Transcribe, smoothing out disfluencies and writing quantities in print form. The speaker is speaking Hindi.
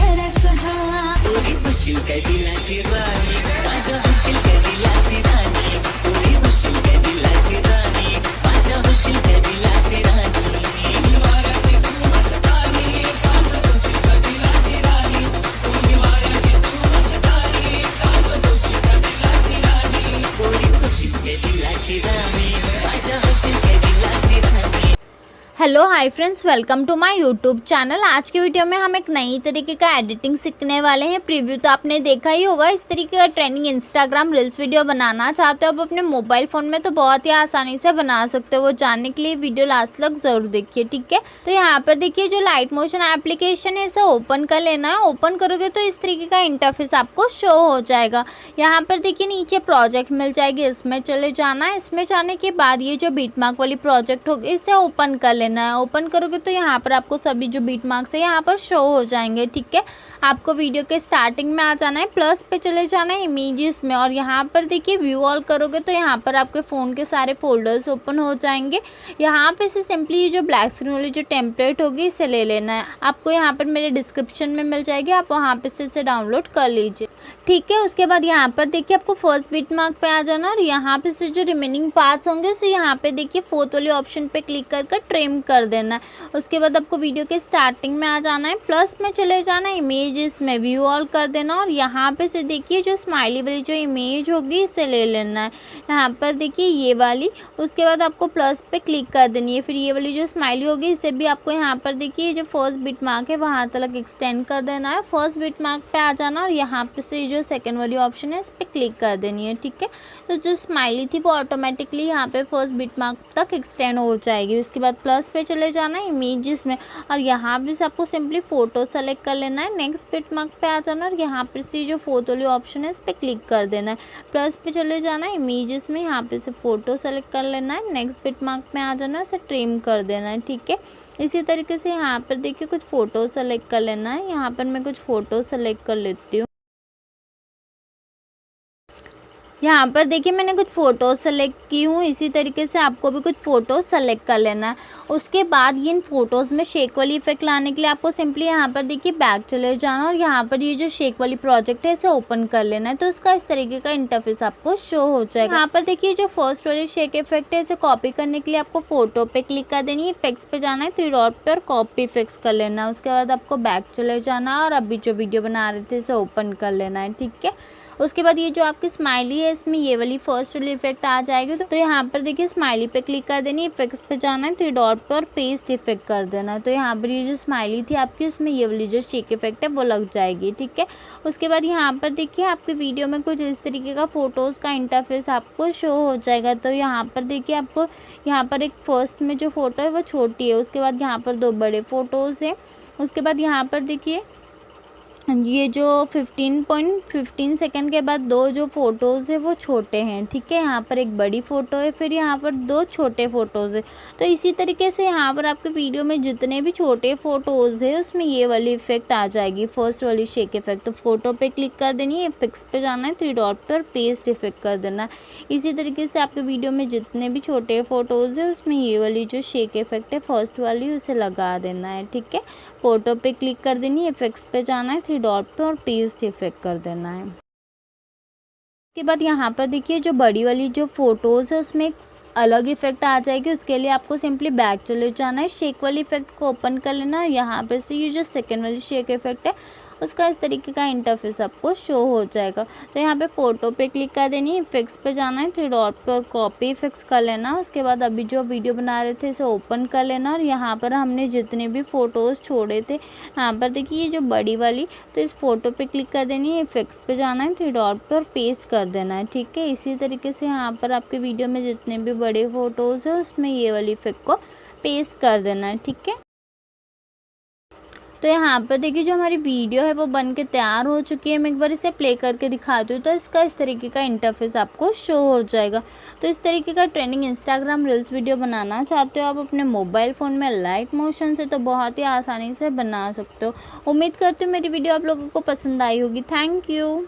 जरासा पुरी बशील काय दिलाची राणी माझ्या बशील काय दिलाची राणी पुरी बशील काय दिलाची राणी माझ्या बशील काय दिलाची राणी वाऱ्याची तू मस्तानी साथ बशील काय दिलाची राणी पुरी वाऱ्याची तू मस्तानी साथ बशील काय दिलाची राणी पुरी बशील काय दिलाची राणी माझ्या बशील काय दिलाची राणी। Hello hi friends, welcome to my YouTube channel. आज की वीडियो में हम एक नई तरीके का एडिटिंग सीखने वाले हैं। प्रीव्यू तो आपने देखा ही होगा। इस तरीके का ट्रेंडिंग इंस्टाग्राम रील्स वीडियो बनाना चाहते हो आप अपने मोबाइल फ़ोन में तो बहुत ही आसानी से बना सकते हो। वो जानने के लिए वीडियो लास्ट तक ज़रूर देखिए, ठीक है। तो यहाँ पर देखिए जो लाइट मोशन एप्लीकेशन है इसे ओपन कर लेना है। ओपन करोगे तो इस तरीके का इंटरफेस आपको शो हो जाएगा। यहाँ पर देखिए नीचे प्रोजेक्ट मिल जाएगी, इसमें चले जाना है। इसमें जाने के बाद ये जो बीटमार्क वाली प्रोजेक्ट होगी इसे ओपन कर लेना है। ओपन करोगे तो यहाँ पर आपको सभी जो बीट मार्क्स है यहाँ पर शो हो जाएंगे, ठीक है। आपको वीडियो के स्टार्टिंग में आ जाना है, प्लस पे चले जाना है इमेजेस में और यहाँ पर देखिए व्यू ऑल करोगे तो यहाँ पर आपके फ़ोन के सारे फोल्डर्स ओपन हो जाएंगे। यहाँ पे से सिंपली ये जो ब्लैक स्क्रीन वाली जो टेम्पलेट होगी इसे ले लेना है। आपको यहाँ पर मेरे डिस्क्रिप्शन में मिल जाएगी, आप वहाँ पे से इसे डाउनलोड कर लीजिए, ठीक है। उसके बाद यहाँ पर देखिए आपको फर्स्ट बीट मार्क पे आ जाना और यहाँ पे से जो रिमेनिंग पार्ट्स होंगे उसे यहाँ पे देखिए फोर्थ वाली ऑप्शन पे क्लिक कर ट्रिम कर देना है। उसके बाद आपको वीडियो के स्टार्टिंग में आ जाना है, प्लस में चले जाना है इमेजेस में, व्यू ऑल कर देना और यहाँ पे से देखिए जो स्माइली वाली जो इमेज होगी इसे ले लेना है। यहाँ पर देखिए ये वाली, उसके बाद आपको प्लस पे क्लिक कर देनी है। फिर ये वाली जो स्माइली होगी इसे भी आपको यहाँ पर देखिए जो फर्स्ट बीट मार्क है वहाँ तक एक्सटेंड कर देना है। फर्स्ट बीट मार्क पे आ जाना और यहाँ पे से जो सेकेंड वाली ऑप्शन है इस पर क्लिक कर देनी है, ठीक है। तो जो स्माइली थी वो ऑटोमेटिकली यहाँ पे फर्स्ट बीट मार्क तक एक्सटेंड हो जाएगी। उसके बाद प्लस पे चले जाना है इमेजेस में और यहाँ पे से आपको सिंपली फ़ोटो सेलेक्ट कर लेना है। नेक्स्ट बीट मार्क पे आ जाना और यहाँ पे से जो फोर्थ वाली ऑप्शन है इस पर क्लिक कर देना है। प्लस पे चले जाना है इमेजेस में, यहाँ पे से फ़ोटो सेलेक्ट कर लेना है। नेक्स्ट बीट मार्क पे आ जाना है, इसे ट्रिम कर देना है, ठीक है। इसी तरीके से यहाँ पर देखिए कुछ फ़ोटो सेलेक्ट कर लेना है। यहाँ पर मैं कुछ फ़ोटो सेलेक्ट कर लेती हूँ। यहाँ पर देखिए मैंने कुछ फ़ोटो सेलेक्ट की हूँ। इसी तरीके से आपको भी कुछ फ़ोटो सेलेक्ट कर लेना है। उसके बाद ये इन फ़ोटोज़ में शेक वाली इफेक्ट लाने के लिए आपको सिंपली यहाँ पर देखिए बैक चले जाना और यहाँ पर ये जो शेक वाली प्रोजेक्ट है इसे ओपन कर लेना है। तो इसका इस तरीके का इंटरफेस आपको शो हो जाएगा। यहाँ पर देखिए जो फर्स्ट वाली शेक इफेक्ट है इसे कॉपी करने के लिए आपको फ़ोटो पे क्लिक कर देनी है, इफेक्ट्स पे जाना है, 3 डॉट पर कॉपी फिक्स कर लेना है। उसके बाद आपको बैक चले जाना और अभी जो वीडियो बना रहे थे इसे ओपन कर लेना है, ठीक है। उसके बाद ये जो आपकी स्माइली है इसमें ये वाली फर्स्ट वाली इफेक्ट आ जाएगी। तो यहाँ पर देखिए स्माइली पे क्लिक कर देनी है, इफेक्ट्स पे जाना है, 3 डॉट पर पेस्ट इफेक्ट कर देना है। तो यहाँ पर ये जो स्माइली थी आपकी उसमें ये वाली जो शेक इफेक्ट है वो लग जाएगी, ठीक है। उसके बाद यहाँ पर देखिए आपकी वीडियो में कुछ इस तरीके का फ़ोटोज़ का इंटरफेस आपको शो हो जाएगा। तो यहाँ पर देखिए आपको यहाँ पर एक फर्स्ट में जो फ़ोटो है वो छोटी है, उसके बाद यहाँ पर 2 बड़े फ़ोटोज़ हैं। उसके बाद यहाँ पर देखिए ये जो 15.15 सेकंड के बाद 2 जो फ़ोटोज़ है वो छोटे हैं, ठीक है। यहाँ पर एक बड़ी फ़ोटो है, फिर यहाँ पर 2 छोटे फ़ोटोज़ है। तो इसी तरीके से यहाँ पर आपके वीडियो में जितने भी छोटे फ़ोटोज़ है उसमें ये वाली इफेक्ट आ जाएगी, फर्स्ट वाली शेक इफेक्ट। तो फ़ोटो पे क्लिक कर देनी है, इफेक्ट्स पे जाना है, 3 डॉट पर पेस्ट इफेक्ट कर देना है। इसी तरीके से आपके वीडियो में जितने भी छोटे फ़ोटोज़ है उसमें ये वाली जो शेक इफेक्ट है फर्स्ट वाली उसे लगा देना है, ठीक है। फ़ोटो पे क्लिक कर देनी है, इफेक्ट्स पे जाना है, 3 डॉट पे और पेस्ट इफेक्ट कर देना है। उसके बाद यहाँ पर देखिए जो बड़ी वाली जो फ़ोटोज़ है उसमें एक अलग इफेक्ट आ जाएगी। उसके लिए आपको सिंपली बैक चले जाना है, शेक वाली इफेक्ट को ओपन कर लेना है। यहाँ पर से ये जो सेकेंड वाली शेक इफेक्ट है उसका इस तरीके का इंटरफेस आपको शो हो जाएगा। तो यहाँ पे फ़ोटो पे क्लिक कर देनी है, इफेक्ट्स पे जाना है, 3 डॉट पे और कॉपी इफेक्ट्स कर लेना। उसके बाद अभी जो वीडियो बना रहे थे इसे ओपन कर लेना और यहाँ पर हमने जितने भी फ़ोटोज़ छोड़े थे यहाँ पर देखिए ये जो बड़ी वाली, तो इस फ़ोटो पे क्लिक कर देनी है, इफेक्ट्स पे जाना है, 3 डॉट पे और पेस्ट कर देना है, ठीक है। इसी तरीके से यहाँ पर आपके वीडियो में जितने भी बड़े फ़ोटोज़ है उसमें ये वाली इफेक्ट को पेस्ट कर देना है, ठीक है। तो यहाँ पर देखिए जो हमारी वीडियो है वो बन के तैयार हो चुकी है। मैं एक बार इसे प्ले करके दिखाती हूँ तो इसका इस तरीके का इंटरफेस आपको शो हो जाएगा। तो इस तरीके का ट्रेंडिंग इंस्टाग्राम रील्स वीडियो बनाना चाहते हो आप अपने मोबाइल फ़ोन में लाइट मोशन से, तो बहुत ही आसानी से बना सकते हो। उम्मीद करती हूँ मेरी वीडियो आप लोगों को पसंद आई होगी। Thank you.